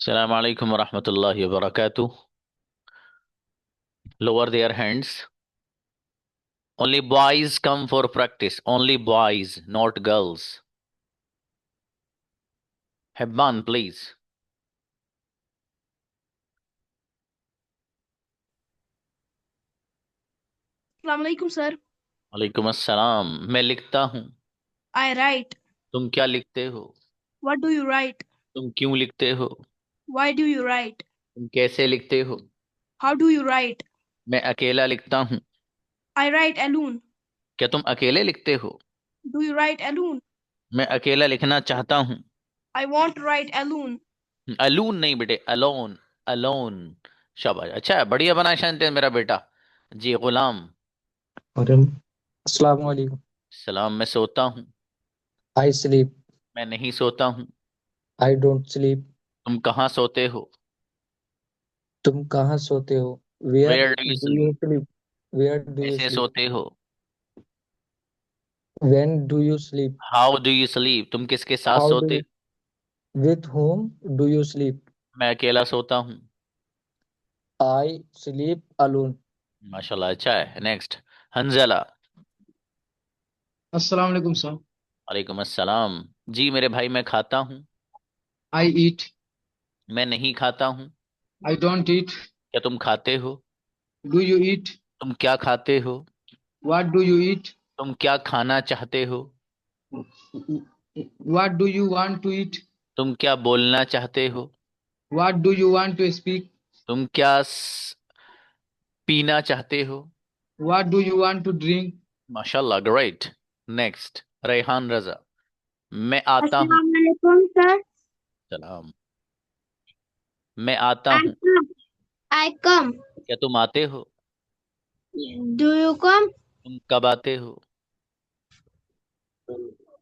Assalamu alaikum wa rahmatullahi wa barakatuh. Lower their hands. Only boys come for practice. Only boys, not girls. Hebban, please. Assalamualaikum, sir. वालेकुम अस्सलाम। मैं लिखता हूँ। I write. तुम क्या लिखते हो? What do you write? तुम क्यों लिखते हो? Why do you write? तुम कैसे लिखते हो? How do you write? मैं अकेला लिखता हूँ। I write alone. क्या तुम अकेले लिखते हो? Do you write alone? मैं अकेला लिखना चाहता हूँ। I want to write alone. Alone नहीं बेटे, अलोन। अलोन। शाबाश, अच्छा है, बढ़िया बना शांति मेरा बेटा। जी गुलाम। और अस्सलाम वालेकुम। सलाम। मैं सोता हूँ। I sleep. मैं नहीं सोता हूँ। I don't sleep. तुम कहाँ सोते हो? तुम कहाँ सोते हो? Where where do you do sleep? You sleep? Where do you कैसे स्लीप? सोते हो? When do you sleep? How do you sleep? तुम किसके साथ हाउ डू सोते? You? With whom do you sleep? मैं अकेला सोता हूँ। I sleep alone. माशाल्लाह, अच्छा है। नेक्स्ट। हंजला। अस्सलाम वालेकुम सर। वालेकुम अस्सलाम। जी मेरे भाई, मैं खाता हूँ। आई ईट। मैं नहीं खाता हूँ। I don't eat. क्या तुम खाते हो? Do you eat? तुम क्या खाते हो? What do you eat? तुम क्या खाना चाहते हो? What do you want to eat? तुम क्या बोलना चाहते हो? What do you want to speak? तुम क्या पीना चाहते हो? What do you want to drink? माशाल्लाह, ग्रेट। नेक्स्ट। रेहान रजा। मैं आता हूँ। Assalamualaikum, sir. सलाम। मैं आता I हूँ। come. I come. क्या तुम आते हो? Do you come? तुम कब आते हो?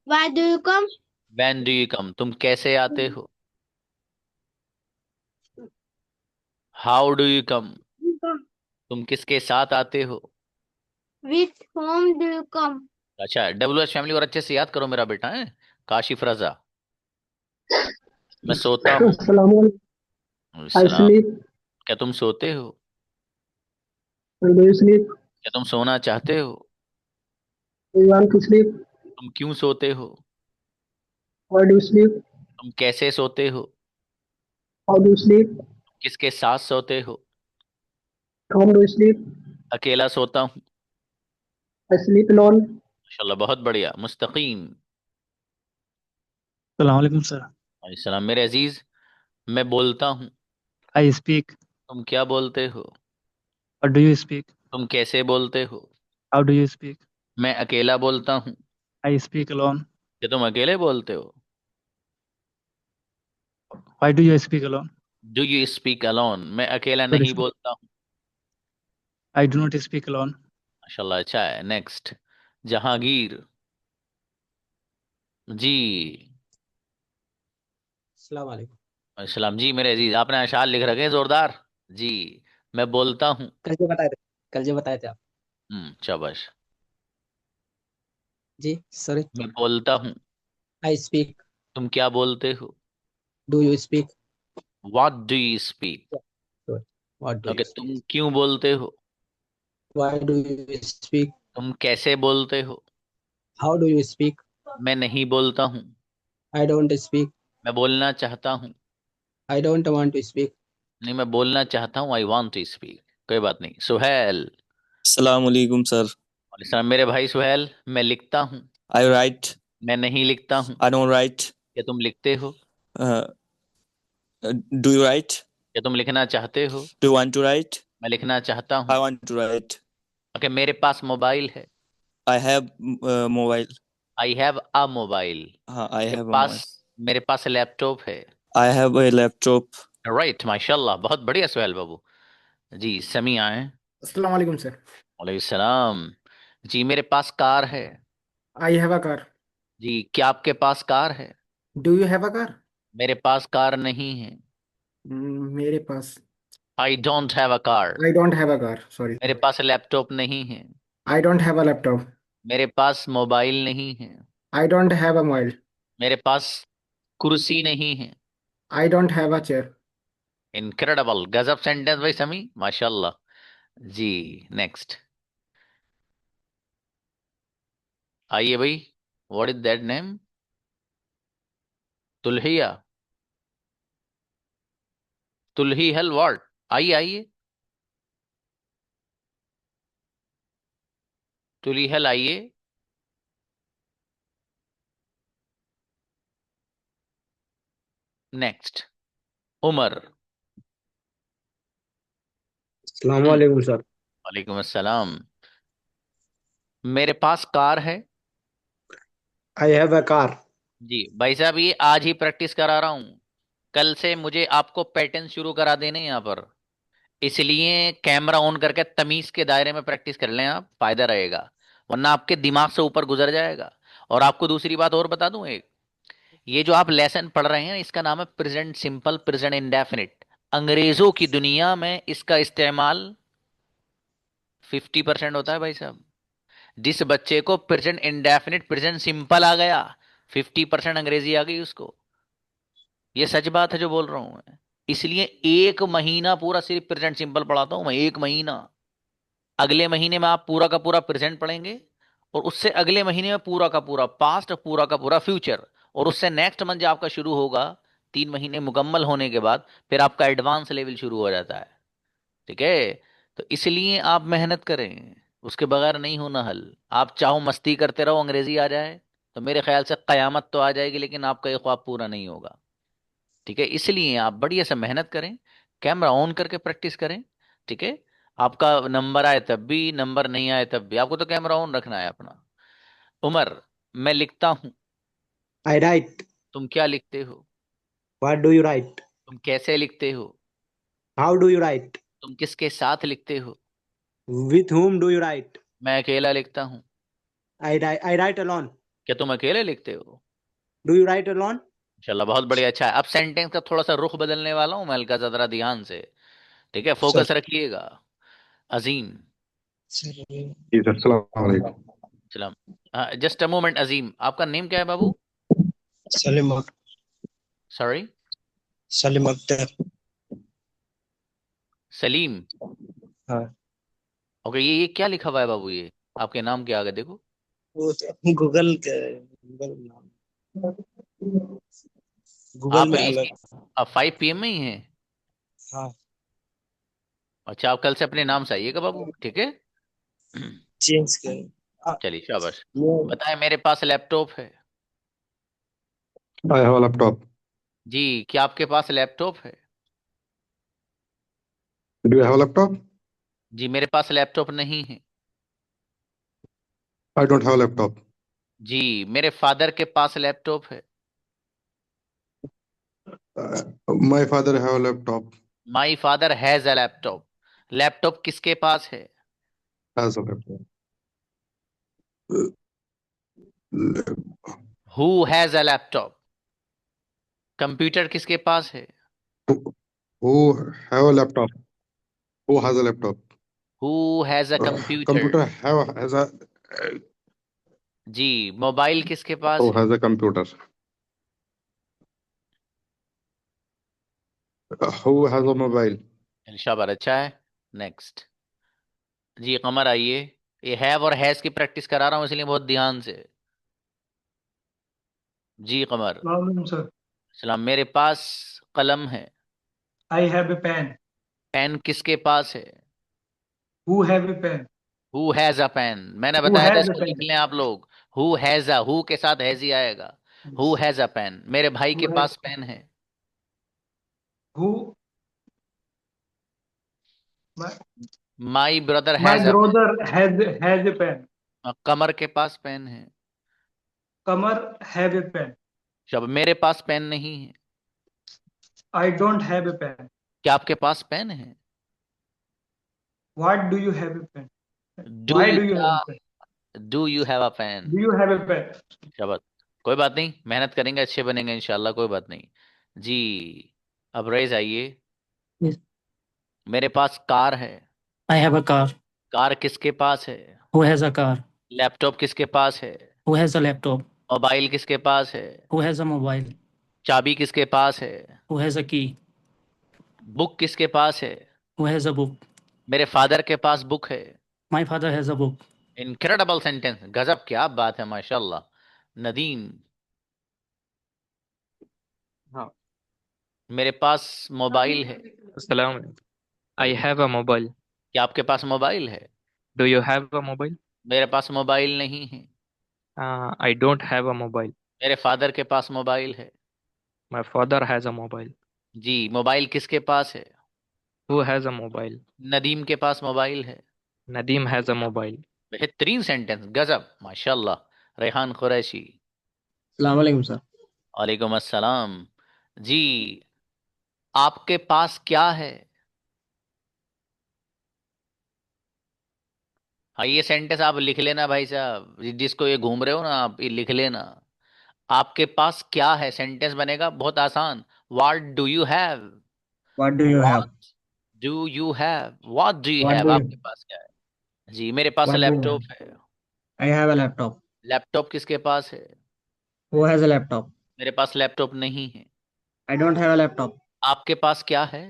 Why do you come? When do you come? तुम कैसे आते हो? How do you come? You come. तुम किसके साथ आते हो? With whom do you come? अच्छा, WH फैमिली और अच्छे से याद करो मेरा बेटा है। काशिफ रजा। मैं सोता हूँ। अस्सलाम वालेकुम। आई सलाम। स्लीप। क्या तुम सोते हो? Do you sleep? क्या तुम सोना चाहते हो? Do you want to sleep? तुम क्यों सोते हो? Why do you sleep? तुम कैसे सोते हो? How do you sleep? किसके साथ सोते हो? Whom do you sleep? अकेला सोता हूँ। I sleep alone. माशाल्लाह, बहुत बढ़िया। मुस्तकीम। अस्सलाम वालेकुम सर। सलाम मेरे अजीज। मैं बोलता हूँ। I speak. तुम क्या बोलते हो? What do you speak? तुम कैसे बोलते हो? How do you speak? मैं अकेला बोलता हूँ। I speak alone. क्या तुम अकेले बोलते हो? Why do you speak alone? Do you speak alone? मैं अकेला नहीं बोलता हूँ। I do not speak alone. माशाल्लाह, अच्छा है। नेक्स्ट। जहांगीर। जी। अस्सलाम वालेकुम। सलाम। जी मेरे अजीज, आपने अशार लिख रखे हैं जोरदार। जी। मैं बोलता हूँ। कल जो बताए थे आप। शाबाश। जी सॉरी। मैं बोलता हूँ। I speak. तुम क्या बोलते हो? Do you speak? What do you speak? What do okay, you तुम स्पीक? क्यों बोलते हो? Why do you speak? तुम कैसे बोलते हो? How do you speak? मैं नहीं बोलता हूँ। I don't speak. मैं बोलना चाहता हूँ। I don't want to speak. नहीं, मैं बोलना चाहता हूँ। I want to speak. कोई बात नहीं। सुहेल। अस्सलाम वालेकुम सर। सलाम मेरे भाई सुहेल। मैं लिखता हूँ। I write. मैं नहीं लिखता हूँ। I don't write. क्या तुम लिखते हो? Do you write? क्या तुम लिखना चाहते हो? Do you want to write? मैं लिखना चाहता हूँ। I want to write. Okay, मेरे पास मोबाइल है। I have mobile. I have a mobile. हाँ, आई मेरे हैव अ पास मोबाइल। मेरे पास लैपटॉप है। I have a laptop. Right, माशाल्लाह, बहुत बढ़िया सुहेल बाबू। जी समी आए। अस्सलाम वालेकुम सर। वालेकुम सलाम। जी मेरे पास कार है। I have a car. जी, क्या आपके पास कार है? Do you have a car? मेरे पास कार नहीं है। मेरे पास। I don't have a car. I don't have a car, sorry. मेरे पास लैपटॉप नहीं है। I don't have a laptop. मेरे पास मोबाइल नहीं है। I don't have a mobile. मेरे पास कुर्सी नहीं है। I don't have a chair. Incredible, गजब सेंटेंस भाई समी, माशाल्लाह। जी नेक्स्ट आइए भाई, व्हाट इज दैट नेम? तुल्हिया, तुल्ही हल व्हाट? आइए आइए, तुली हल आइए। नेक्स्ट उमर। Assalamualaikum sir. वालेकुम अस्सलाम। मेरे पास कार है। I have a car. जी भाई साहब, ये आज ही प्रैक्टिस करा रहा हूँ, कल से मुझे आपको पैटर्न शुरू करा देने हैं यहाँ पर, इसलिए कैमरा ऑन करके तमीज के दायरे में प्रैक्टिस कर लें आप, फायदा रहेगा, वरना आपके दिमाग से ऊपर गुजर जाएगा। और आपको दूसरी बात और बता दूं एक, ये जो आप लेसन पढ़ रहे हैं इसका नाम है प्रेजेंट सिंपल, प्रेजेंट इंडेफिनिट। अंग्रेजों की दुनिया में इसका इस्तेमाल 50% होता है भाई साहब। जिस बच्चे को प्रेजेंट इंडेफिनिट, प्रेजेंट सिंपल आ गया, 50% अंग्रेजी आ गई उसको। ये सच बात है जो बोल रहा हूं मैं। इसलिए एक महीना पूरा सिर्फ प्रेजेंट सिंपल पढ़ाता हूं मैं, एक महीना। अगले महीने में आप पूरा का पूरा प्रेजेंट पढ़ेंगे, और उससे अगले महीने में पूरा का पूरा पास्ट, पूरा का पूरा फ्यूचर, और उससे नेक्स्ट मंथ जब आपका शुरू होगा 3 महीने मुकम्मल होने के बाद, फिर आपका एडवांस लेवल शुरू हो जाता है। ठीक है, तो इसलिए आप मेहनत करें, उसके बगैर नहीं होना हल। आप चाहो मस्ती करते रहो, अंग्रेजी आ जाए तो मेरे ख्याल से कयामत तो आ जाएगी, लेकिन आपका ये ख्वाब पूरा नहीं होगा। ठीक है, इसलिए आप बढ़िया से मेहनत करें, कैमरा ऑन करके प्रैक्टिस करें। ठीक है, आपका नंबर आए तब भी, नंबर नहीं आए तब भी, आपको तो कैमरा ऑन रखना है अपना। उमर, मैं लिखता हूं, I write. तुम क्या लिखते हो? What do you write? तुम कैसे लिखते हो? How do you write? तुम किसके साथ लिखते हो? With whom do you write? मैं अकेला लिखता हूं। I write alone. क्या तुम अकेले लिखते हो? Do you write alone? इंशाल्लाह, बहुत बढ़िया, अच्छा है। अब सेंटेंस का थोड़ा सा रुख बदलने वाला हूं मैं, हल्का सा, जरा ध्यान से। ठीक है, Sir. फोकस रखिएगा। अजीम, Sir. जी सर, सलाम वालेकुम। सलाम। जस्ट अ मोमेंट, अजीम आपका नेम क्या है बाबू? Salim. Sorry, Salim Akhtar. Salim. हाँ। ओके, ये क्या लिखा हुआ है बाबू, ये आपके नाम के आगे देखो। वो गूगल आप में ये अलग। आप 5 PM में ही हैं? हाँ। अच्छा, आप कल से अपने नाम से आइएगा बाबू, ठीक है? चेंज कर। चलिए शाबाश। बताएं, मेरे पास लैपटॉप है। I have a laptop. जी, क्या आपके पास लैपटॉप है? Do you have a laptop? जी, मेरे पास लैपटॉप नहीं है। I don't have a laptop. जी, मेरे फादर के पास लैपटॉप है। My father have a laptop. My father has a laptop. Laptop किसके पास है? Has a laptop. Who has a laptop. Computer किसके पास है? Who have a laptop. Who has a laptop. Who has a computer. Computer have has a ji, mobile किसके पास who है? Has a computer. Who has a mobile. शाबाश, अच्छा है। Next जी, कमर आइए। ये हैव और हैज की प्रैक्टिस करा रहा हूं, इसलिए बहुत ध्यान से। जी कमर। sir. सलाम। मेरे पास कलम है। I have a pen. Pen किसके पास है? Who have a pen? Who has a pen, मैंने Who बताया था, has a इसको लिख pen? लें आप लोग। हु हैज अ, हु के साथ हैज ही आएगा। हु हैज अ पेन, मेरे भाई के Who has? पास पेन है। Who? My, my brother my has a brother has a pen. Pen. Kamar के पास पेन है। Kamar have a pen. जब मेरे पास पेन नहीं है। I don't have a pen. क्या आपके पास पेन है? What do you have a pen? Do Why you, do you have a pen? Do you have a pen? Do you have a pen? शाबाश, कोई बात नहीं, मेहनत करेंगे, अच्छे बनेंगे इंशाल्लाह, कोई बात नहीं। जी, अब रेज आइए। Yes. मेरे पास कार है। I have a car. Car किसके पास है? Who has a car? Laptop किसके पास है? Who has a laptop? Mobile किसके पास है? Who has a mobile? चाबी किसके पास है? Who has a key? Book किसके पास है? Who has a book? मेरे फादर के पास बुक है। My father has a book. Incredible sentence, गजब, क्या बात है, माशाल्लाह। नदीम, हाँ। मेरे पास मोबाइल है। अस्सलाम। I have a mobile. क्या आपके पास मोबाइल है? Do you have a mobile? मेरे पास मोबाइल नहीं है। I don't have a mobile. मेरे फादर के पास मोबाइल है। My father has a mobile. जी, मोबाइल किसके पास है? Who has a mobile? Nadeem के पास मोबाइल है। Nadeem has a mobile. बेहतरीन सेंटेंस, गजब, माशाल्लाह। रेहान कुरैशी। अस्सलाम वालेकुम सर। वालेकुम अस्सलाम। जी, आपके पास क्या है? हाँ, ये सेंटेंस आप लिख लेना भाई साहब, जिसको ये घूम रहे हो ना आप, ये लिख लेना। आपके पास क्या है, सेंटेंस बनेगा बहुत आसान। What do you have? What do you have? What do you have? What do you What have, do आपके you? पास क्या है? जी, मेरे पास What do you laptop have? है। I have a laptop. Laptop किसके पास है? Who has a laptop? मेरे पास लैपटॉप नहीं है। I don't have a laptop. आपके पास क्या है?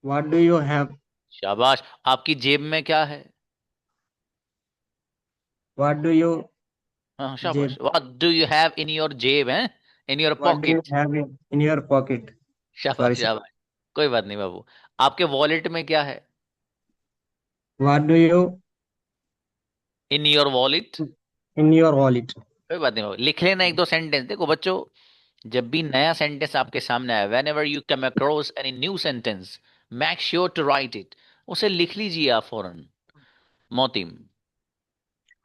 What do you have? शाबाश। आपकी जेब में क्या है? What do you हाँ, शाबाश। Jeb? What do you have in your जेब है, in your What do you pocket. have in your pocket? शाबाश Sorry sir. शाबाश। कोई बात नहीं बाबू। आपके वॉलेट में क्या है? What do you in your wallet. in your wallet? कोई बात नहीं बाबू, लिख लेना एक दो सेंटेंस। देखो बच्चों, जब भी नया सेंटेंस आपके सामने आए, whenever you come across any new sentence, make sure to write it. उसे लिख लीजिए आप फौरन। मोतिम।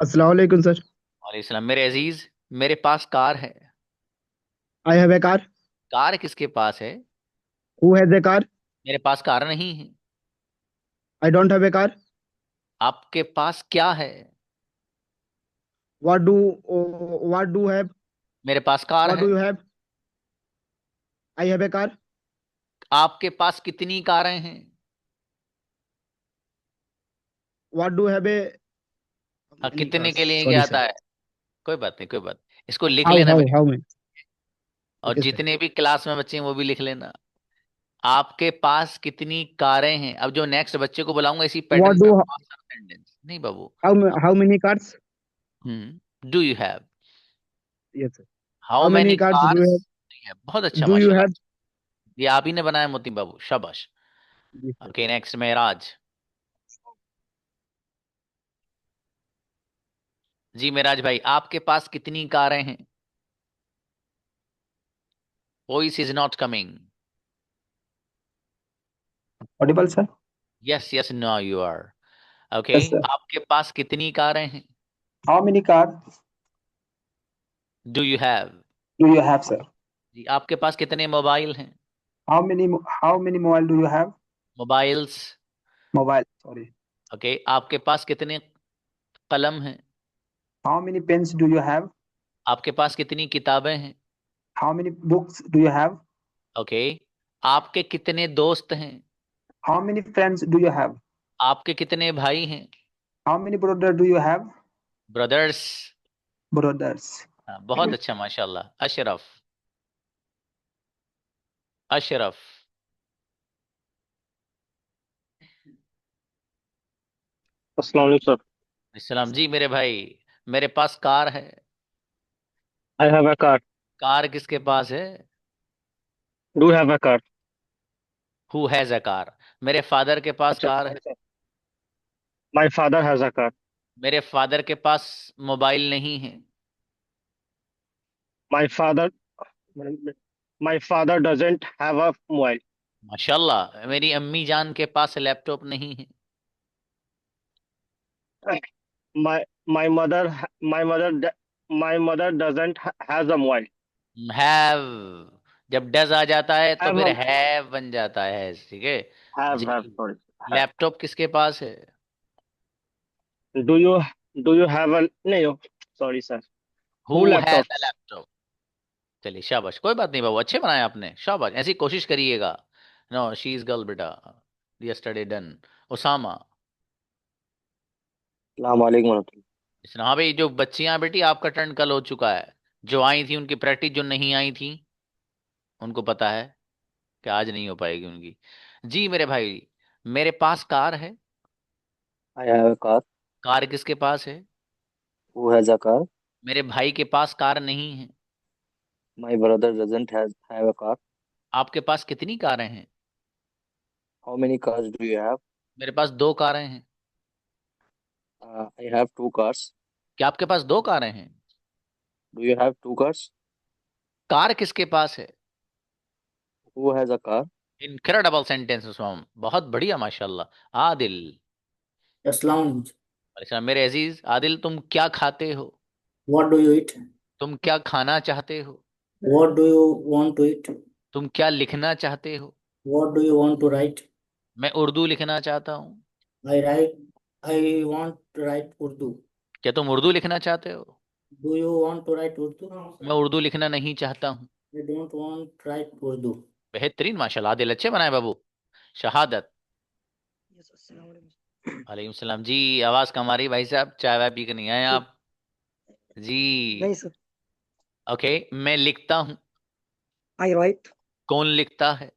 अस्सलाम वालेकुम सर। वालेकुम सलाम। मेरे अजीज, मेरे पास कार है। I have A car. Car किसके पास है? Who has a car? मेरे पास कार नहीं है। I don't have a car. आपके पास क्या है? What do have? मेरे पास कार व्हाट है। Do you have? I have A car. आपके पास कितनी कारें हैं? व्हाट डू हैव ए हाँ, मेनी कितने कार्स? के लिए सॉरी क्या सर। आता है? कोई बात नहीं, कोई बात नहीं। इसको लिख हाउ लेना हाउ मेरे। How many? और ओके सर। जितने भी क्लास में बच्चे हैं वो भी लिख लेना। आपके पास कितनी कारें हैं? अब जो नेक्स्ट बच्चे को बुलाऊंगा इसी व्हाट पैटर्न पे डू बहुत सारा सेंटेंस। नहीं बाबू। How many cars? Do you have? Yes sir. How how many many cars do cars? You बहुत अच्छा, हैव? डू यू माशाल्लाह। हैव? ये आप ही ने बनाया मोती बाबू, शाबाश। जी सर। Okay, next Meraj. जी मेराज भाई, आपके पास कितनी कारें हैं? Voice is not coming. Audible sir? Yes yes, no you are. Okay, yes sir. आपके पास कितनी कारें हैं? How many cars do you have? Do you have sir? जी, आपके पास कितने मोबाइल हैं? How many mobile do you have? Mobiles. Mobile, sorry. Okay, आपके पास कितने कलम हैं? How many pens do you have? आपके पास कितनी किताबें हैं? How many books do you have? Okay, आपके कितने दोस्त हैं? How many friends do you have? आपके कितने भाई हैं? How many brother do you have? Brothers. Brothers. बहुत अच्छा, माशाल्लाह। अशरफ। अशरफ। अस्सलाम वालेकुम सर। इस्लाम। जी मेरे भाई, मेरे पास कार है। I have a car. Car किसके पास है? Do have a car. Who has a car? मेरे फादर के पास अच्छा कार है। अच्छा। My father has a car. मेरे फादर के पास मोबाइल नहीं है। My father my father doesn't have a mobile. माशाल्लाह, मेरी अम्मी जान के पास लैपटॉप नहीं है। My my mother my mother my mother doesn't has a mobile. Have, जब डज आ जाता है तो हैव फिर अ हैव बन जाता है, ठीक है। Have ji, sorry. लैपटॉप किसके पास है? Do you do you have a नहीं, sorry sir. Who who has a laptops? Laptop? चलिए शाबाश, कोई बात नहीं बाबू, अच्छे बनाए आपने, शाबाश, ऐसी कोशिश करिएगा। नो, शी इज गर्ल बेटा। Yesterday done. उसामा। अस्सलाम वालेकुम। हाँ भाई, जो बच्चियां बेटी, आपका टर्न कल हो चुका है। जो आई थी उनकी प्रैक्टिस, जो नहीं आई थी उनको पता है। कि आज नहीं हो पाएगी उनकी। जी मेरे भाई, मेरे पास कार है। I have a car. Car किसके पास है? Who has a car? मेरे भाई के पास कार नहीं है। My brother doesn't have a car. आपके पास कितनी कारें हैं? How many cars do you have? मेरे पास 2 कारें हैं। I have 2 cars. क्या आपके पास 2 कारें हैं? Do you have 2 cars? Car किसके पास है? Who has a car? Incredible sentence Usman, बहुत बढ़िया माशाल्लाह। आदिल। Aslam. अच्छा मेरे अजीज आदिल, तुम क्या खाते हो? What do you eat? तुम क्या खाना चाहते हो? What do you want to eat? तुम क्या लिखना चाहते हो? What do you want to write? मैं उर्दू लिखना चाहता हूँ। I write. I want to write Urdu. क्या तुम उर्दू लिखना चाहते हो? Do you want to write Urdu? मैं उर्दू लिखना नहीं चाहता हूँ। I don't want to write Urdu. बेहतरीन माशाल्लाह, आदिल अच्छे बनाए बाबू। शहादत। वालेकुम सलाम जी। आवाज कम आ रही भाई साहब, चाय वाय पी के नहीं आए आप? जी। नहीं सर। ओके, मैं लिखता हूँ। I write. कौन लिखता है?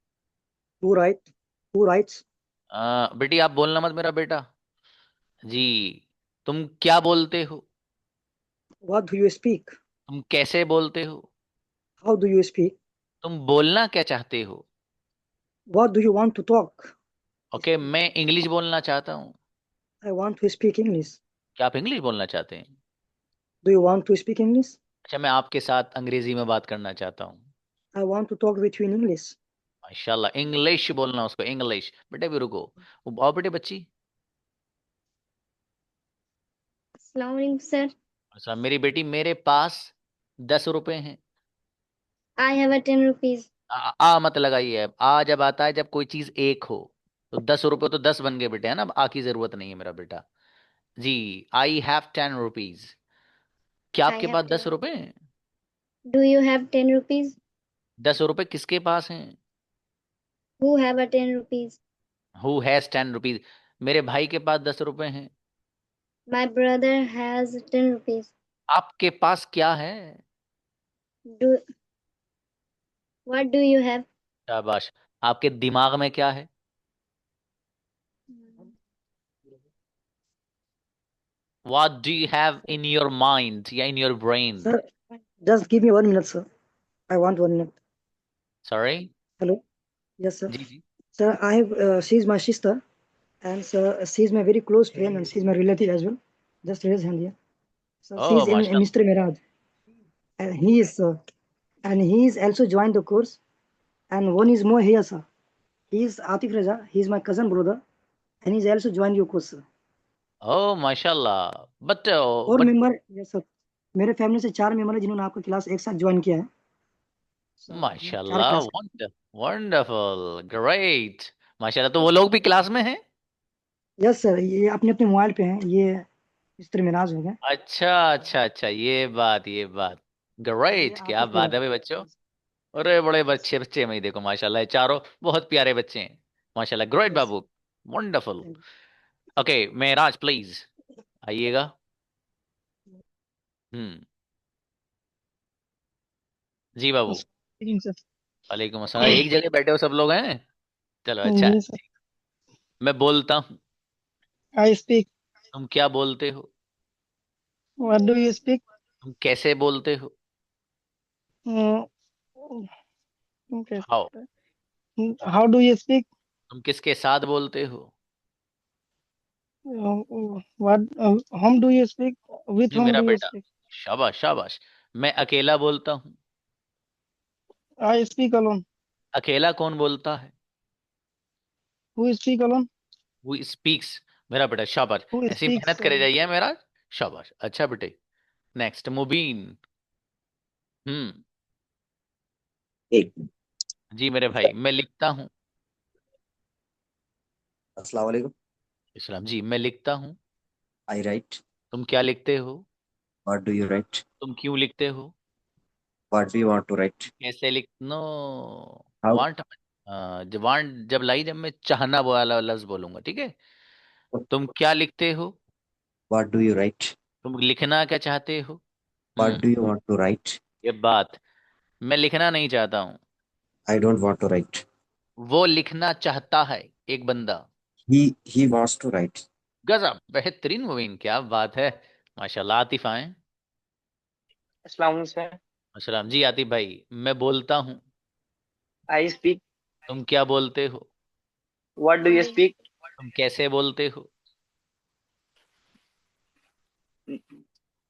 Who write? Who writes? बेटी आप बोलना मत मेरा बेटा। जी। तुम क्या बोलते हो? What do you speak? तुम कैसे बोलते हो? How do you speak? तुम बोलना क्या चाहते हो? What do you want to talk? Okay, मैं इंग्लिश बोलना चाहता हूँ। I want to speak English. क्या आप इंग्लिश बोलना चाहते हैं? Do you want to speak English? अच्छा, मैं आपके साथ अंग्रेजी में बात करना चाहता हूँ। I want to talk with you in English. माशाल्लाह, इंग्लिश बोलना उसको, इंग्लिश। बेटे भी रुको, वो आओ बेटे बच्ची। अस्सलाम वालेकुम सर। अच्छा मेरी बेटी, मेरे पास 10 रुपए हैं। I have a 10 rupees. मत लगाइए। आ जब आता है जब कोई चीज एक हो, तो 10 रुपए तो 10 बन गए बेटे, है ना? अब आ की जरूरत नहीं है मेरा बेटा। जी। I have 10 rupees. क्या I आपके have पास 10 10 रुपए rupees. हैं? Do you have 10 rupees? 10 रुपए किसके पास हैं? Who have a 10 rupees? Who has 10 rupees? मेरे भाई के पास 10 रुपए हैं। My brother has 10 rupees. आपके पास क्या है? Do What do you have? शाबाश। आपके दिमाग में क्या है? What do you have in your mind या in your brain? Sir, just give me 1 minute, sir. I want 1 minute. Sorry? Hello. Yes, sir. Ji ji. Sir, I have. She's my sister, and sir, she's my very close friend, and she's my relative as well. Just raise hand here. So oh she's in माशाल्लाह। Mr. Miraj, and he is also joined the course. And one is more here, sir. He is Atif Raza. He is my cousin brother, and he's also joined your course, sir. ओह माशाल्लाह। But और member, yes sir, मेरे family से 4 member है जिन्होंने आपका class एक साथ join किया है। So, 4 माशाल्लाह, क्लास। Wonderful, great. माशाल्लाह, तो वो लोग भी क्लास में हैं? यस सर, ये अपने अपने मोबाइल पे हैं। ये मिस्टर मिराज हो गया, अच्छा अच्छा अच्छा, ये बात ये ग्रेट, क्या आतिफ बात है भाई बच्चों। अरे बड़े बच्चे बच्चे में ही देखो माशाल्लाह, ये चारों बहुत प्यारे बच्चे हैं माशाल्लाह। ग्रेट यस बाबू, wonderful. Thank okay Meraj please आइएगा। हम्म। जी बाबू। You sir. वालेकुम अस्सलाम। एक जगह बैठे हो सब लोग हैं? चलो अच्छा है। जी सर। मैं बोलता हूँ। I speak. तुम क्या बोलते हो? What do you speak? तुम कैसे बोलते हो? How? How do you speak? तुम किसके साथ बोलते हो? What whom do you speak? With जी होम मेरा डू यू बेटा, स्पीक? शाबाश शाबाश। मैं अकेला बोलता हूँ। I speak alone. अकेला कौन बोलता है? Who speak alone? वो स्पीक्स। मेरा बेटा शाबाश, हु ऐसी स्पीक्स मेहनत करे जाइए मेरा। शाबाश, अच्छा बेटे। नेक्स्ट मुबीन। हम्म। एक। जी मेरे भाई, मैं लिखता हूँ। अस्सलाम वालेकुम। इस्लाम। जी मैं लिखता हूँ। I write. तुम क्या लिखते हो? What do you write? तुम क्यों लिखते हो? What do you want to write? कैसे लिख नो हाउ? वांट। जब वांट जब लाई, जब मैं चाहना वाला लफ्ज बोलूंगा, ठीक है? तुम क्या लिखते हो? What do you write? तुम लिखना क्या चाहते हो? What do you want to write? ये बात, मैं लिखना नहीं चाहता हूँ। I don't want to write. वो लिखना चाहता है, एक बंदा। He wants to write. गजब, बेहतरीन मुबीन, क्या बात है, माशाल्लाह। आतिफ आए। अस्सलाम वालेकुम सर। अस्सलाम जी। आतिफ भाई, मैं बोलता हूँ, आई स्पीक। तुम क्या बोलते हो? What do you speak? तुम कैसे बोलते हो?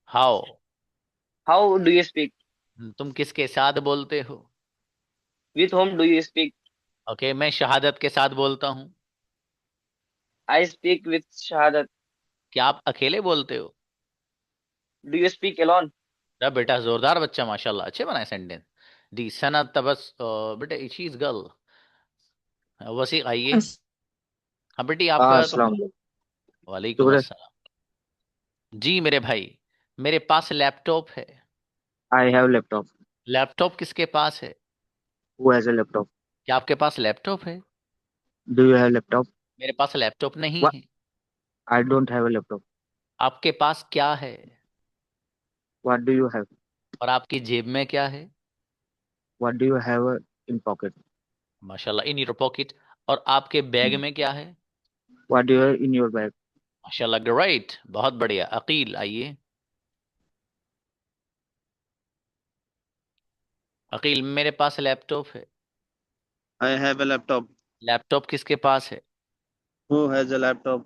How. How do you speak? तुम किसके साथ बोलते हो? With whom do you speak? Okay, मैं शहादत के साथ बोलता हूँ। आई स्पीक विथ शहादत। क्या आप अकेले बोलते हो? Do you speak alone? अरे बेटा, जोरदार बच्चा, माशाल्लाह, अच्छे बनाए सेंटेंस। दी सनत तबस, बेटा शी इज गर्ल। वसी आइए। हाँ बेटी, आपका तो। अस्सलाम वालेकुम वालेकुम। अस्सलाम। जी मेरे भाई, मेरे पास लैपटॉप है। I have laptop. लैपटॉप किसके पास है? Who has a laptop? क्या आपके पास लैपटॉप है? Do you have laptop? मेरे पास लैपटॉप नहीं What? है। I don't have a laptop. आपके पास क्या है? What do you have? और आपकी जेब में क्या है? What do you have in pocket? माशाल्लाह, इन योर पॉकेट। और आपके बैग में क्या है? What do you have in your bag? माशाल्लाह, ग्रेट, बहुत बढ़िया। अकील आइए। अकील, मेरे पास लैपटॉप है। I have a laptop. Laptop किसके पास है? Who has a laptop?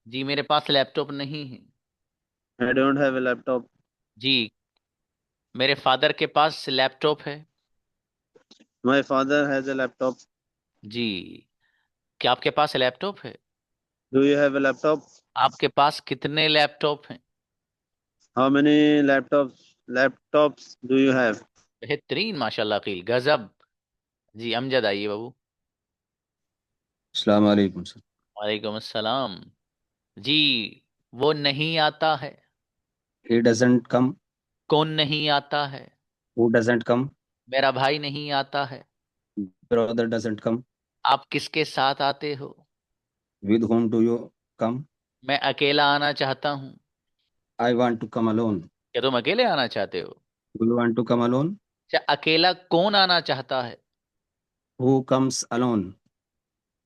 जी मेरे पास लैपटॉप नहीं है। I don't have a laptop. जी, मेरे फादर के पास लैपटॉप है। My father has a laptop. जी, क्या आपके पास लैपटॉप है? Do you have a laptop? आपके पास कितने लैपटॉप हैं? How many laptops do you have? बेहतरीन, माशाल्लाह, अकील, गजब। जी अमजद आइए बाबू। अस्सलाम वालेकुम सर। वालेकुम अस्सलाम। जी, वो नहीं आता है। He doesn't come. कौन नहीं आता है? Who doesn't come? मेरा भाई नहीं आता है। Brother doesn't come. आप किसके साथ आते हो? With whom do you come? मैं अकेला आना चाहता हूँ। I want to come alone. क्या तुम अकेले आना चाहते हो? Do you want to come alone? क्या अकेला कौन आना चाहता है? Who comes alone?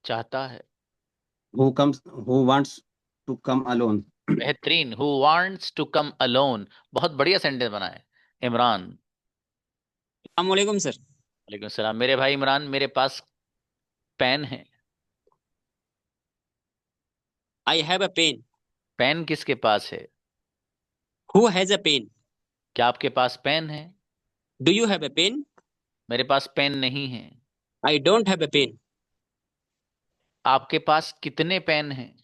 चाहता है। Who wants to come alone? बेहतरीन, who wants to come alone, बहुत बढ़िया सेंटेंस बना है। इमरान। वालेकुम सर। वालेकुम सलाम। मेरे भाई इमरान, मेरे पास पेन है। I have a pen. Pen किसके पास है? Who has a pen? क्या आपके पास पेन है? Do you have a pen? मेरे पास पेन नहीं है। I don't have a pen. आपके पास कितने पेन हैं?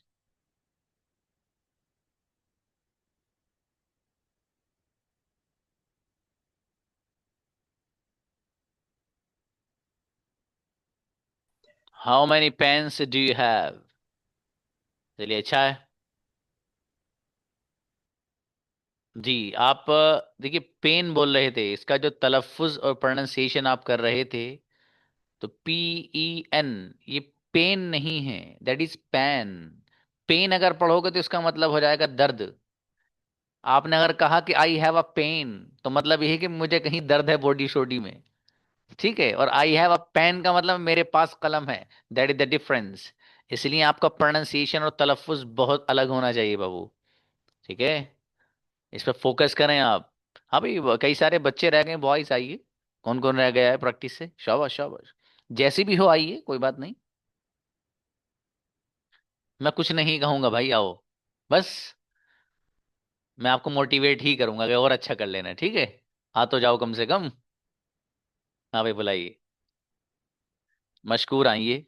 How many pens do you have? चलिए, अच्छा है। जी, आप देखिए, पेन बोल रहे थे, इसका जो तलफ़ुज़ और प्रोनाउंसिएशन आप कर रहे थे, तो PEN, ये पेन नहीं है, दैट इज पैन। पेन अगर पढ़ोगे तो इसका मतलब हो जाएगा दर्द। आपने अगर कहा कि आई हैव अ पेन, तो मतलब यही कि मुझे कहीं दर्द है बॉडी शोडी में, ठीक है। और आई हैव अ पेन का मतलब मेरे पास कलम है, दैट इज द डिफरेंस। इसलिए आपका प्रोनाउंसिएशन और तलफ़ुज़ बहुत अलग होना चाहिए बाबू, ठीक है। इस पर फोकस करें आप। हाँ भाई, कई सारे बच्चे रह गए, बॉयज आइए। कौन कौन रह गया है प्रैक्टिस से? शाबाश शाबाश। जैसी भी हो आइए, कोई बात नहीं। मैं कुछ नहीं कहूंगा भाई, आओ बस। मैं आपको मोटिवेट ही करूंगा कि और अच्छा कर लेना, ठीक है। हाँ तो जाओ कम से कम। हाँ भाई, बुलाइए। मशकूर आइए।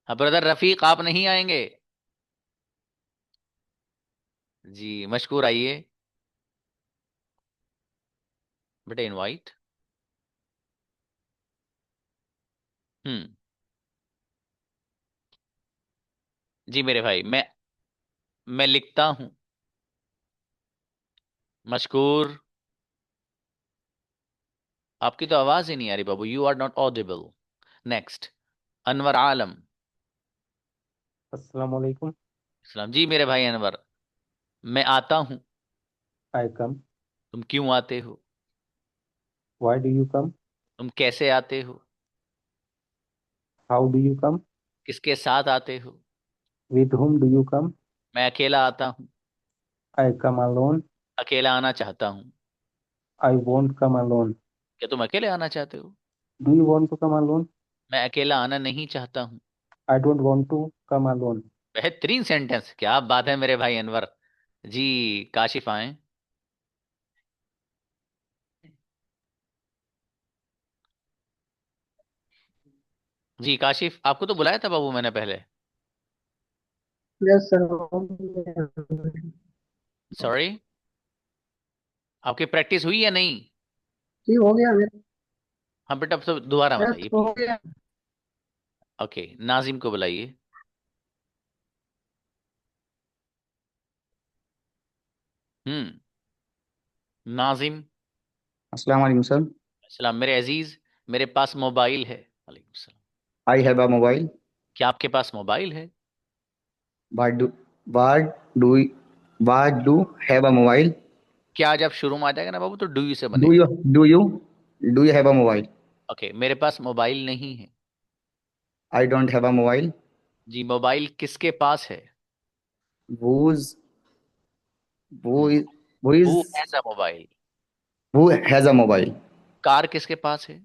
हाँ ब्रदर रफीक, आप नहीं आएंगे? जी मशकूर आइए। बेटे इनवाइट। हम्म। जी मेरे भाई, मैं लिखता हूं। मशकूर, आपकी तो आवाज ही नहीं आ रही बाबू, you are not audible. Next, Anwar Alam. अस्सलाम वालेकुम। सलाम जी मेरे भाई अनवर। मैं आता हूं। I come. तुम क्यों आते हो? Why do you come? तुम कैसे आते हो? हाउ डू यू कम, किसके साथ आते हो? With whom do you come, मैं अकेला आता हूँ। आई कम अलोन, अकेला आना चाहता हूँ। आई वोंट कम अलोन, क्या तुम अकेले आना चाहते हो? Do you want to come alone, मैं अकेला आना नहीं चाहता हूँ। I don't want to come alone. बेहतरीन सेंटेंस, क्या बात है मेरे भाई अनवर जी। काशिफ आए। जी काशिफ, आपको तो बुलाया था बाबू मैंने पहले। Yes, sir. सॉरी, आपकी प्रैक्टिस हुई या नहीं? जी हो गया मेरा। हाँ बेटा, अब तो दोबारा Yes, बताइए हो प्लीज। गया। ओके, नाजिम को बुलाइए। नाजिम। अस्सलाम वालेकुम सर। सलाम मेरे अजीज, मेरे पास मोबाइल है। वालेकुम सलाम। आई हैव अ मोबाइल। क्या आपके पास मोबाइल है? What do what do what do have a mobile? क्या जब शुरू में आ जाएगा ना बाबू तो डू यू से Do you बनेगा। do you do you have a mobile? Okay, मेरे पास मोबाइल नहीं है। I don't have a mobile. जी, मोबाइल किसके पास है? Who's who hmm is who who is has a mobile? who has a mobile? Car किसके पास है?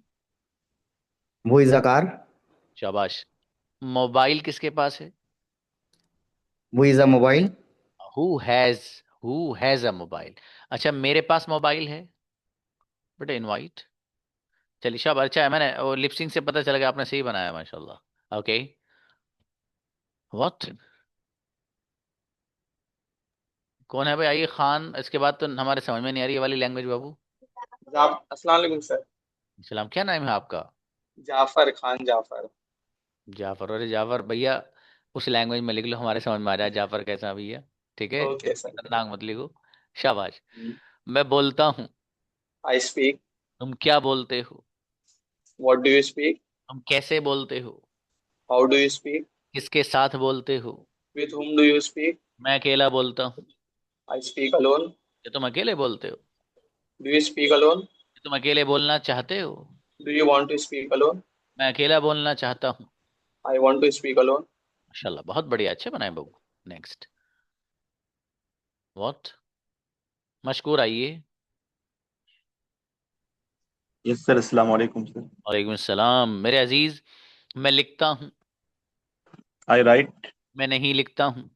Who is a car? शाबाश। मोबाइल किसके पास है? Who is a mobile? Who has who has a mobile. अच्छा, मेरे पास मोबाइल है। बेटा इनवाइट। चलिए शाबाश, अच्छा है, मैंने वो लिपसिंग से पता चल गया आपने सही बनाया माशाल्लाह। ओके, व्हाट, कौन है भाई? आइए खान, इसके बाद तो हमारे समझ में नहीं आ रही ये वाली लैंग्वेज बाबू। अस्सलाम वालेकुम सर। सलाम, क्या नाम है आपका? जाफर खान जाफर। जाफर। अरे जाफर भैया, उस लैंग्वेज में लिख लो हमारे समझ में आ जाए जाफर कैसा भैया। ठीक है, ओके सर। खतरनाक मत लिखो। शाबाश। मैं बोलता हूँ। I speak. तुम क्या बोलते हो? What do you speak? तुम कैसे बोलते हो? How do you speak? किसके साथ बोलते हो? With whom do you speak? मैं अकेला बोलता हूँ। I speak alone. क्या तुम अकेले बोलते हो? Do you speak alone? क्या तुम अकेले बोलना चाहते हो? Do you want to speak alone? मैं अकेला बोलना चाहता हूँ। I want to speak alone. माशाल्लाह, बहुत बढ़िया, अच्छे बनाए बाबू। नेक्स्ट। व्हाट, मशकूर, आइए। Yes sir. अस्सलाम वालेकुम सर। वालेकुम सलाम मेरे अजीज। मैं लिखता हूँ। I write. मैं नहीं लिखता हूँ।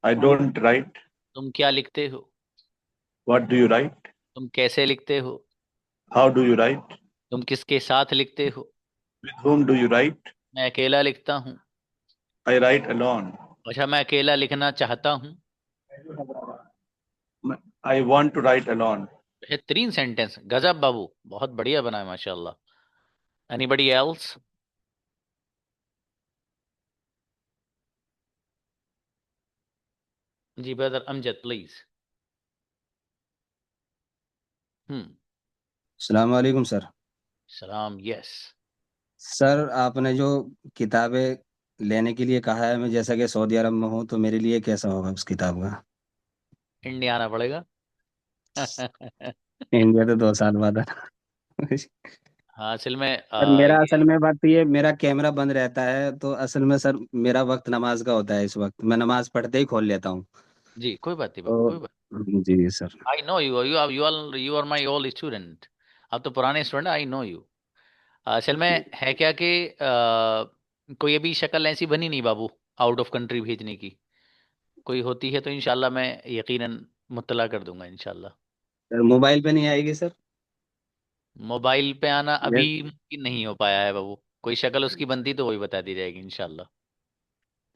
I don't write. तुम क्या लिखते हो? What do you write? तुम कैसे लिखते हो? How do you write? तुम किसके साथ लिखते हो? With whom do you write? मैं अकेला लिखता हूँ। I write alone. अच्छा, मैं अकेला लिखना चाहता हूँ। I want to write alone. बेहतरीन सेंटेंस, गजब बाबू, बहुत बढ़िया बनाया माशाल्लाह। Anybody else? जी ब्रदर अमजद प्लीज। अस्सलाम वालेकुम सर। सलाम। यस। सर आपने जो किताबें लेने के लिए कहा है, मैं जैसा कि सऊदी अरब में हूँ, तो मेरे लिए कैसा होगा उस किताब का? इंडिया आना पड़ेगा। इंडिया तो 2 साल बाद है। हाँ, असल में सर मेरा ये असल में बात तो ये, मेरा कैमरा बंद रहता है, तो असल में सर मेरा वक्त नमाज का होता है, इस वक्त मैं नमाज पढ़ते ही खोल लेता हूँ। जी कोई बात नहीं बाबू, तो कोई बात। जी सर। I know you, you are my old student. आप तो पुराने स्टूडेंट, आई नो यू। असल में है क्या कि कोई अभी शक्ल ऐसी बनी नहीं बाबू आउट ऑफ कंट्री भेजने की। कोई होती है तो इंशाल्लाह मैं यकीनन मुत्तला कर दूंगा इंशाल्लाह। सर मोबाइल पे नहीं आएगी सर? मोबाइल पे आना अभी यस। मुमकिन नहीं हो पाया है बाबू। कोई शक्ल उसकी बनती तो वही बता दी जाएगी इंशाल्लाह।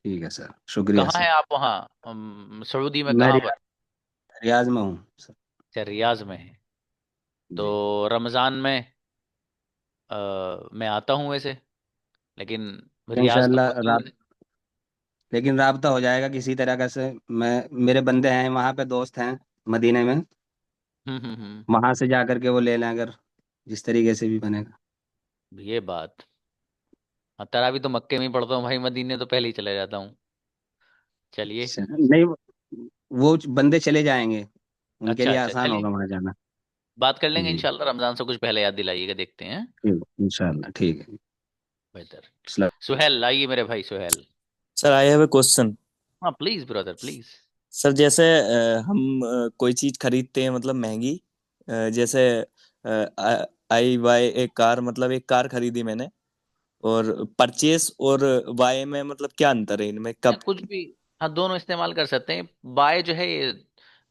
ठीक है सर, शुक्रिया कहाँ सर। है आप वहाँ? सऊदी में मैं कहाँ पर? रियाज में हूँ सर। अच्छा, रियाज में है। जी तो रमज़ान में मैं आता हूँ वैसे, लेकिन रियाज तो इंशाल्लाह। बहुत दूर है। लेकिन राब्ता हो जाएगा किसी तरह का से। मैं, मेरे बंदे हैं वहाँ पे, दोस्त हैं मदीने में, हम्म। वहां से जा करके वो ले लें, अगर जिस तरीके से भी बनेगा। ये बात। हाँ, तरावी तो मक्के में ही पढ़ता हूँ भाई, मदीने तो पहले ही चले जाता हूँ। चलिए। अच्छा, नहीं वो बंदे चले जाएंगे, उनके अच्छा लिए अच्छा, आसान चलिए होगा वहां जाना। बात कर लेंगे जी इंशाल्लाह। रमज़ान से कुछ पहले याद दिलाइएगा, देखते हैं। ठीक, इंशाल्लाह ठीक है। बेहतर। Islam. सुहेल, आइए मेरे भाई Suhail. Sir I have a question. हाँ प्लीज ब्रदर प्लीज। सर जैसे हम कोई चीज खरीदते हैं मतलब महंगी, जैसे आई बाय ए कार, मतलब एक कार खरीदी मैंने, और परचेस और बाय में मतलब क्या अंतर है इनमें, या कब? कुछ भी, हाँ दोनों इस्तेमाल कर सकते हैं। बाय जो है ये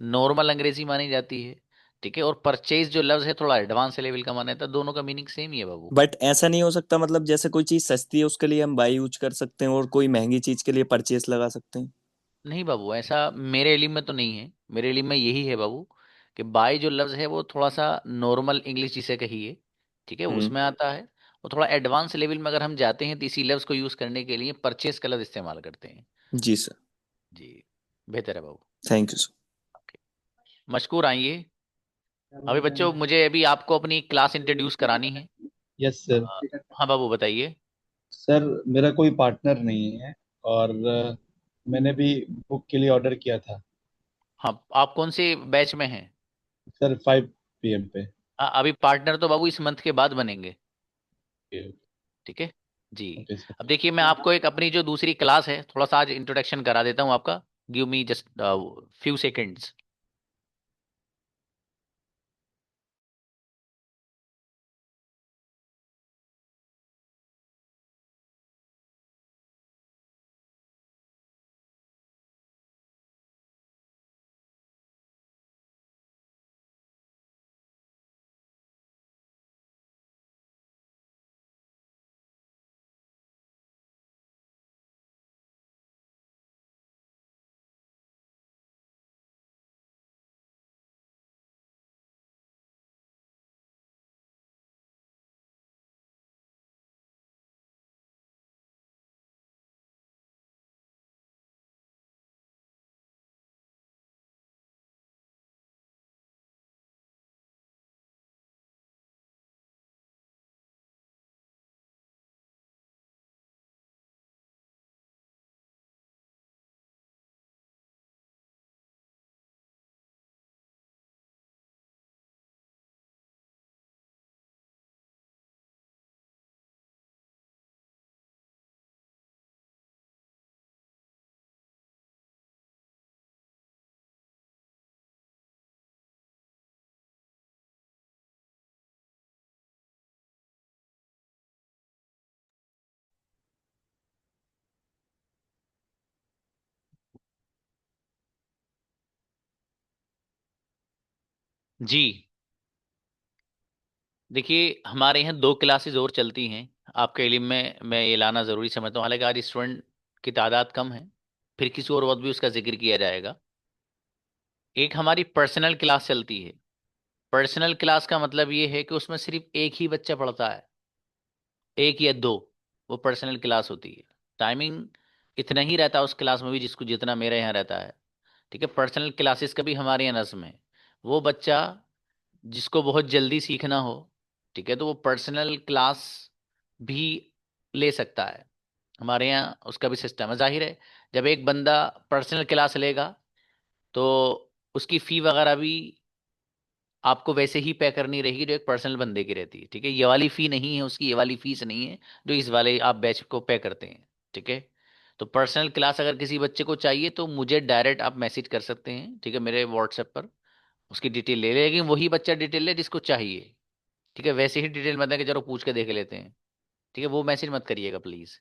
नॉर्मल अंग्रेजी मानी जाती है, ठीक है, और परचेज जो लफ्ज है थोड़ा एडवांस लेवल का माना जाता है। दोनों का मीनिंग सेम ही है बाबू। बट ऐसा नहीं हो सकता मतलब जैसे कोई चीज सस्ती है उसके लिए हम बाय यूज कर सकते हैं और कोई महंगी चीज के लिए परचेस लगा सकते हैं? नहीं बाबू, ऐसा मेरे इल्म में तो नहीं है। मेरे इल्म में यही है बाबू कि बाय जो लफ्ज है वो थोड़ा सा नॉर्मल इंग्लिश जिसे कहिए, ठीक है, हम्म। उसमें आता है। और थोड़ा एडवांस लेवल में अगर हम जाते हैं तो इसी लफ्ज को यूज करने के लिए परचेज का लफ्ज इस्तेमाल करते हैं। जी सर। जी बेहतर है बाबू। Thank you sir. मशकूर। आइए अभी बच्चों, मुझे अभी आपको अपनी क्लास इंट्रोड्यूस करानी है। Yes sir. हाँ बाबू बताइए। सर मेरा कोई पार्टनर नहीं है, और मैंने भी बुक के लिए ऑर्डर किया था। हाँ आप कौन से बैच में हैं? सर 5 PM पे। अभी पार्टनर तो बाबू इस मंथ के बाद बनेंगे, ओके ठीक है जी। Okay sir. अब देखिए मैं आपको एक अपनी जो दूसरी क्लास है थोड़ा सा आज इंट्रोडक्शन करा देता हूँ आपका। Give me just few seconds. जी देखिए हमारे यहाँ 2 क्लासेस और चलती हैं। आपके इल्म में मैं ये लाना ज़रूरी समझता हूँ, हालांकि आज स्टूडेंट की तादाद कम है, फिर किसी और वक्त भी उसका जिक्र किया जाएगा। एक हमारी पर्सनल क्लास चलती है। पर्सनल क्लास का मतलब ये है कि उसमें सिर्फ एक ही बच्चा पढ़ता है, एक या दो, वो पर्सनल क्लास होती है। टाइमिंग इतना ही रहता है उस क्लास में भी जिसको जितना मेरे यहाँ रहता है, ठीक है। पर्सनल क्लासेस का भी हमारे यहाँ नज़म है। वो बच्चा जिसको बहुत जल्दी सीखना हो, ठीक है, तो वो पर्सनल क्लास भी ले सकता है। हमारे यहाँ उसका भी सिस्टम है। जाहिर है जब एक बंदा पर्सनल क्लास लेगा तो उसकी फ़ी वगैरह भी आपको वैसे ही पे करनी रहेगी जो एक पर्सनल बंदे की रहती है, ठीक है। ये वाली फ़ी नहीं है उसकी, ये वाली फीस नहीं है जो इस वाले आप बैच को पे करते हैं, ठीक है। तो पर्सनल क्लास अगर किसी बच्चे को चाहिए तो मुझे डायरेक्ट आप मैसेज कर सकते हैं, ठीक है, मेरे व्हाट्सएप पर। उसकी डिटेल ले लेकिन वही बच्चा डिटेल ले जिसको चाहिए, ठीक है। वैसे ही डिटेल मत दें कि चलो पूछ के देख लेते हैं, ठीक है, वो मैसेज मत करिएगा प्लीज़।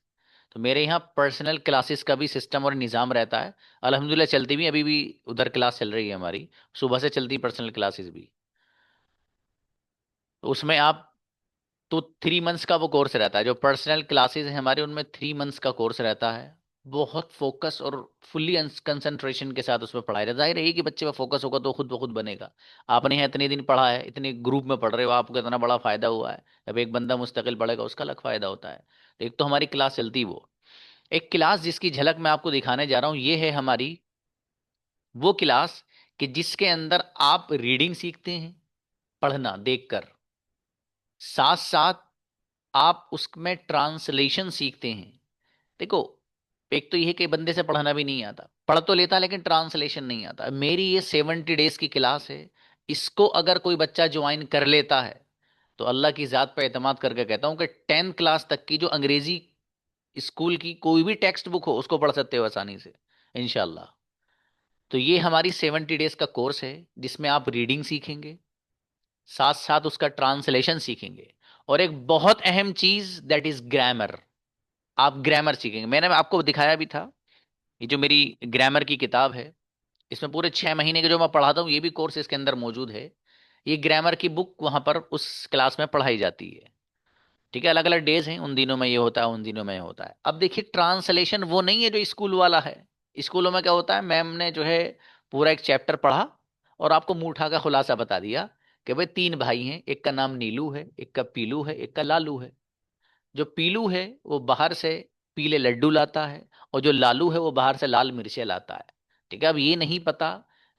तो मेरे यहाँ पर्सनल क्लासेस का भी सिस्टम और निज़ाम रहता है। अल्हम्दुलिल्लाह चलती भी, अभी भी उधर क्लास चल रही है हमारी, सुबह से चलती पर्सनल क्लासेस भी। तो उसमें आप तो 3 मंथ्स का वो कोर्स रहता है। जो पर्सनल क्लासेस हैं हमारे उनमें 3 मंथ्स का कोर्स रहता है। बहुत फोकस और फुल्ली कंसंट्रेशन के साथ उसमें पढ़ाया जाता है। जाहिर है कि बच्चे पर फोकस होगा तो खुद ब खुद बनेगा। आपने यहाँ इतने दिन पढ़ा है, इतने ग्रुप में पढ़ रहे हो, आपको इतना बड़ा फायदा हुआ है। अब एक बंदा मुस्तकिल पढ़ेगा उसका अलग फायदा होता है। तो एक तो हमारी क्लास चलती वो, एक क्लास जिसकी झलक मैं आपको दिखाने जा रहा हूँ, ये है हमारी वो क्लास कि जिसके अंदर आप रीडिंग सीखते हैं, पढ़ना देखकर, साथ साथ आप उसमें ट्रांसलेशन सीखते हैं। देखो एक तो यह कि बंदे से पढ़ना भी नहीं आता, पढ़ तो लेता लेकिन ट्रांसलेशन नहीं आता। मेरी ये 70 डेज की क्लास है। इसको अगर कोई बच्चा ज्वाइन कर लेता है तो अल्लाह की ज़ात पे एतमाद करके कहता हूँ कि 10th क्लास तक की जो अंग्रेजी स्कूल की कोई भी टेक्स्ट बुक हो उसको पढ़ सकते हो आसानी से इंशाल्लाह। तो ये हमारी 70 डेज का कोर्स है जिसमें आप रीडिंग सीखेंगे, साथ साथ उसका ट्रांसलेशन सीखेंगे, और एक बहुत अहम चीज दैट इज ग्रामर। आप ग्रामर सीखेंगे। मैंने आपको दिखाया भी था, ये जो मेरी ग्रामर की किताब है, इसमें पूरे 6 महीने के जो मैं पढ़ाता हूँ ये भी कोर्स इसके अंदर मौजूद है। ये ग्रामर की बुक वहां पर उस क्लास में पढ़ाई जाती है। ठीक है, अलग अलग डेज हैं, उन दिनों में ये होता है, उन दिनों में ये होता है। अब देखिए ट्रांसलेशन वो नहीं है जो स्कूल वाला है। स्कूलों में क्या होता है, मैम ने जो है पूरा एक चैप्टर पढ़ा और आपको मुंह उठा का खुलासा बता दिया कि भाई 3 भाई हैं, एक का नाम नीलू है, एक का पीलू है, एक का लालू है। जो पीलू है वो बाहर से पीले लड्डू लाता है, और जो लालू है वो बाहर से लाल मिर्चें लाता है। ठीक है, अब ये नहीं पता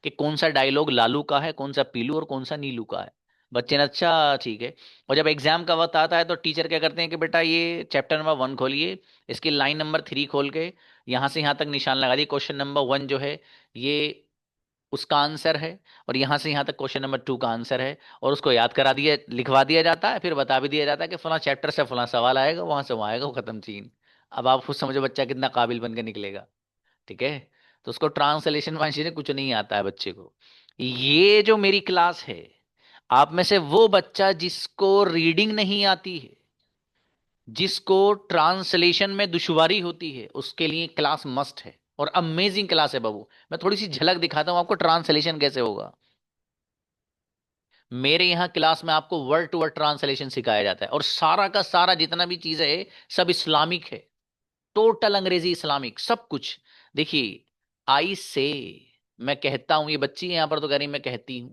कि कौन सा डायलॉग लालू का है, कौन सा पीलू और कौन सा नीलू का है। बच्चे ने अच्छा ठीक है। और जब एग्जाम का वक्त आता है तो टीचर क्या करते हैं कि बेटा ये चैप्टर नंबर 1 खोलिए, इसकी लाइन नंबर 3 खोल के यहाँ से यहाँ तक निशान लगा दिए, क्वेश्चन नंबर 1 जो है ये उसका आंसर है, और यहाँ से यहाँ तक क्वेश्चन नंबर 2 का आंसर है, और उसको याद करा दिया, लिखवा दिया जाता है, फिर बता भी दिया जाता है कि फला चैप्टर से फला सवाल आएगा, वहां से वहां आएगा, वो खत्म चीन। अब आप खुद समझो बच्चा कितना काबिल बन के निकलेगा। ठीक है, तो उसको ट्रांसलेशन वांसलेशन कुछ नहीं आता है बच्चे को। ये जो मेरी क्लास है, आप में से वो बच्चा जिसको रीडिंग नहीं आती है, जिसको ट्रांसलेशन में दुश्वारी होती है, उसके लिए क्लास मस्ट है, और अमेजिंग क्लास है बाबू। मैं थोड़ी सी झलक दिखाता हूं आपको ट्रांसलेशन कैसे होगा। मेरे यहाँ क्लास में आपको वर्ड टू वर्ड ट्रांसलेशन सिखाया जाता है, और सारा का सारा जितना भी चीज है सब इस्लामिक है, टोटल अंग्रेजी इस्लामिक सब कुछ। देखिए आई से, मैं कहता हूं, ये बच्ची है यहां पर तो कह रही मैं कहती हूं,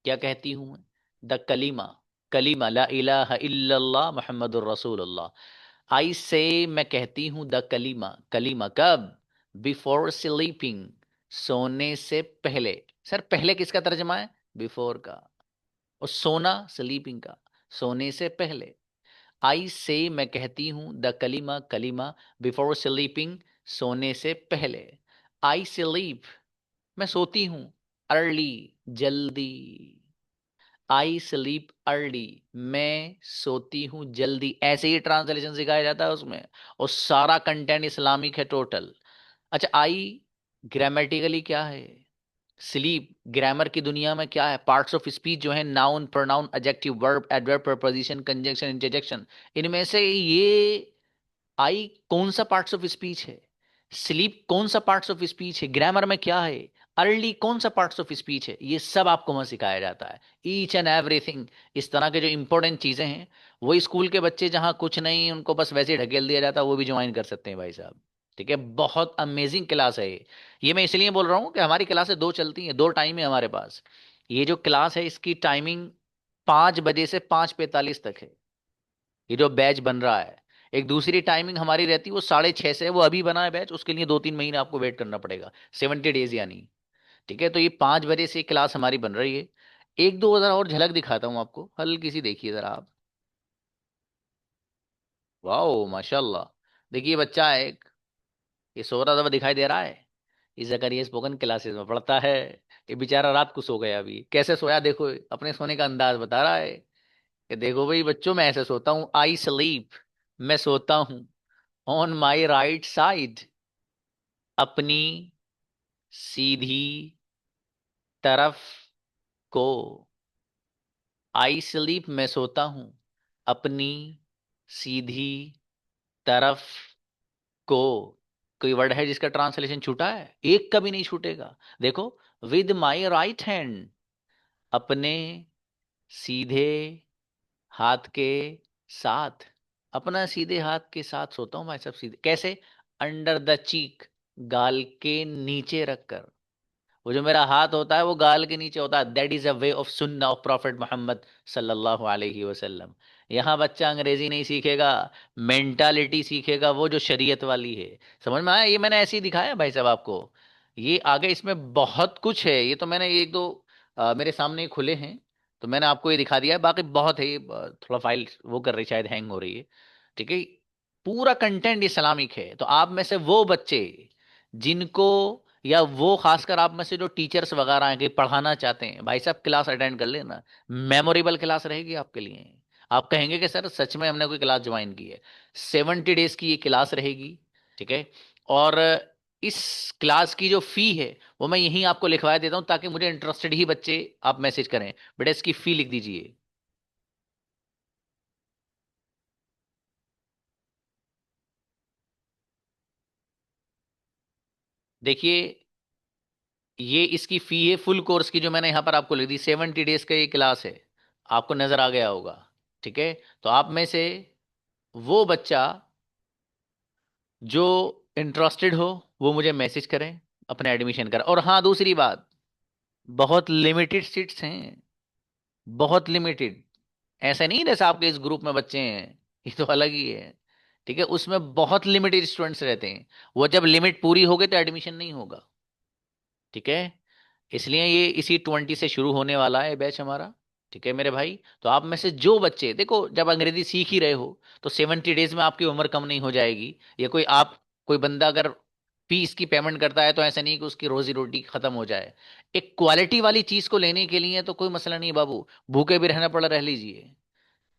क्या कहती हूं? द कलीमा, कलीमा ला इलाहा इल्लल्लाह मुहम्मदुर रसूलुल्लाह। आई से, मैं कहती हूं, द कलीमा, कलीमा कब? बिफोर स्लीपिंग, सोने से पहले। सर पहले किसका तर्जमा है? बिफोर का, और सोना स्लीपिंग का, सोने से पहले। आई से, मैं कहती हूं, द कलीमा, कलीमा बिफोर स्लीपिंग, सोने से पहले। आई स्लीप, मैं सोती हूं, अर्ली, जल्दी। आई स्लीप अर्ली, मैं सोती हूं जल्दी। ऐसे ही ट्रांसलेशन सिखाया जाता है उसमें, और सारा कंटेंट इस्लामिक है टोटल। अच्छा, आई ग्रामेटिकली क्या है? स्लीप ग्रामर की दुनिया में क्या है? पार्ट्स ऑफ स्पीच जो है, noun, pronoun, adjective, verb, adverb, preposition, conjunction, interjection, इनमें से ये आई कौन सा पार्ट्स ऑफ स्पीच है? स्लीप कौन सा पार्ट्स ऑफ स्पीच है? ग्रामर में क्या है? अर्ली कौन सा पार्ट्स ऑफ स्पीच है? ये सब आपको वहां सिखाया जाता है, ईच एंड एवरीथिंग। इस तरह के जो इंपॉर्टेंट चीजें हैं, वो स्कूल के बच्चे जहां कुछ नहीं, उनको बस वैसे ही ढकेल दिया जाता है, वो भी ज्वाइन कर सकते हैं भाई साहब। ठीक है, बहुत अमेजिंग क्लास है ये मैं इसलिए बोल रहा हूँ कि हमारी क्लासें 2 चलती हैं, 2 टाइम है हमारे पास। ये जो क्लास है इसकी टाइमिंग 5 बजे से 5:45 तक है, ये जो बैच बन रहा है। एक दूसरी टाइमिंग हमारी रहती है वो 6:30 से है, वो अभी बना है बैच, उसके लिए 2-3 महीने आपको वेट करना पड़ेगा, 70 डेज यानी। ठीक है, तो ये 5 बजे से क्लास हमारी बन रही है। एक दो जरा और झलक दिखाता हूँ आपको, हल्की सी देखिए जरा आप। वाओ माशाल्लाह, देखिए बच्चा है एक, ये सो रहा था, दिखाई दे रहा है। इस अगर ये स्पोकन क्लासेस में पढ़ता है। ये बेचारा रात को सो गया, अभी कैसे सोया देखो, अपने सोने का अंदाज बता रहा है कि देखो भाई बच्चों मैं ऐसे सोता हूँ, आई स्लीप, मैं सोता हूँ, ऑन माई राइट साइड, अपनी सीधी तरफ को। आई स्लीप, मैं सोता हूँ, अपनी सीधी तरफ को। कोई वर्ड है जिसका ट्रांसलेशन छूटा है? एक का भी नहीं छूटेगा। देखो, विद माई राइट हैंड, अपने सीधे हाथ के साथ, अपना सीधे हाथ के साथ सोता हूं भाई साहब। सीधे कैसे? अंडर द चीक, गाल के नीचे रखकर। वो जो मेरा हाथ होता है वो गाल के नीचे होता है। That is a way of सुन्ना ऑफ प्रॉफिट मोहम्मद सल्लल्लाहु अलैहि वसल्लम। यहाँ बच्चा अंग्रेजी नहीं सीखेगा, मेंटालिटी सीखेगा, वो जो शरीयत वाली है। समझ में आया? ये मैंने ऐसे ही दिखाया भाई साहब आपको। ये आगे इसमें बहुत कुछ है, ये तो मैंने एक दो मेरे सामने खुले हैं तो मैंने आपको ये दिखा दिया है, बाकी बहुत है। ये थोड़ा फाइल वो कर रही, शायद हैंग हो रही है। ठीक है, पूरा कंटेंट इस्लामिक है। तो आप में से वो बच्चे जिनको, या वो खासकर आप में से जो टीचर्स वगैरह हैं कि पढ़ाना चाहते हैं, भाई साहब क्लास अटेंड कर लेना, मेमोरेबल क्लास रहेगी आपके लिए। आप कहेंगे कि सर सच में हमने कोई क्लास ज्वाइन की है। 70 डेज की ये क्लास रहेगी, ठीक है। और इस क्लास की जो फी है वो मैं यहीं आपको लिखवा देता हूं, ताकि मुझे इंटरेस्टेड ही बच्चे आप मैसेज करें। बेटा इसकी फी लिख दीजिए। देखिए ये इसकी फी है फुल कोर्स की, जो मैंने यहां पर आपको लिख दी। 70 डेज का ये क्लास है, आपको नजर आ गया होगा, ठीक है। तो आप में से वो बच्चा जो इंटरेस्टेड हो वो मुझे मैसेज करें, अपने एडमिशन करें। और हाँ दूसरी बात, बहुत लिमिटेड सीट्स हैं, बहुत लिमिटेड। ऐसा नहीं जैसे आपके इस ग्रुप में बच्चे हैं, ये तो अलग ही है, ठीक है। उसमें बहुत लिमिटेड स्टूडेंट्स रहते हैं, वो जब लिमिट पूरी हो गई तो एडमिशन नहीं होगा, ठीक है। इसलिए ये इसी 20 से शुरू होने वाला है बैच हमारा, ठीक है मेरे भाई। तो आप में से जो बच्चे, देखो जब अंग्रेजी सीख ही रहे हो तो 70 डेज में आपकी उम्र कम नहीं हो जाएगी। ये कोई बंदा अगर फीस की पेमेंट करता है तो ऐसा नहीं कि उसकी रोजी रोटी खत्म हो जाए। एक क्वालिटी वाली चीज को लेने के लिए तो कोई मसला नहीं बाबू, भूखे भी रहना पड़ा रह लीजिए,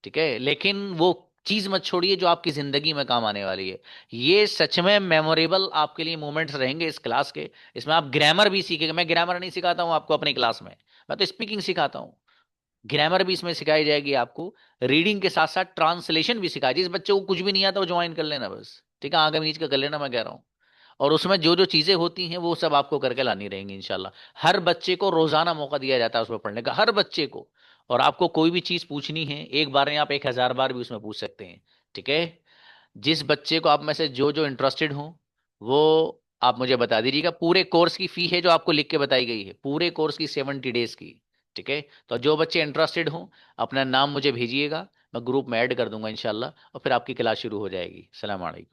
ठीक है। लेकिन वो चीज मत छोड़िए जो आपकी जिंदगी में काम आने वाली है। ये सच में मेमोरेबल आपके लिए मोमेंट्स रहेंगे इस क्लास के। इसमें आप ग्रामर भी सीखेंगे। मैं ग्रामर नहीं सिखाता हूं आपको अपनी क्लास में, मैं तो स्पीकिंग सिखाता हूं। ग्रामर भी इसमें सिखाई जाएगी आपको, रीडिंग के साथ साथ ट्रांसलेशन भी सिखाई। जिस बच्चे को कुछ भी नहीं आता वो ज्वाइन कर लेना बस, ठीक है, आगे नीच का कर लेना, मैं कह रहा हूँ। और उसमें जो जो चीजें होती हैं वो सब आपको करके लानी रहेंगी इंशाल्लाह। हर बच्चे को रोजाना मौका दिया जाता है उसमें पढ़ने का, हर बच्चे को। और आपको कोई भी चीज पूछनी है एक बार नहीं, आप 1000 बार भी उसमें पूछ सकते हैं, ठीक है। जिस बच्चे को आप में से जो जो इंटरेस्टेड हो वो आप मुझे बता दीजिएगा। पूरे कोर्स की फी है जो आपको लिख के बताई गई है, पूरे कोर्स की 70 डेज की, ठीक है। तो जो बच्चे इंटरेस्टेड हो अपना नाम मुझे भेजिएगा, मैं ग्रुप में ऐड कर दूंगा इंशाल्लाह, और फिर आपकी क्लास शुरू हो जाएगी। सलाम अलैकुम।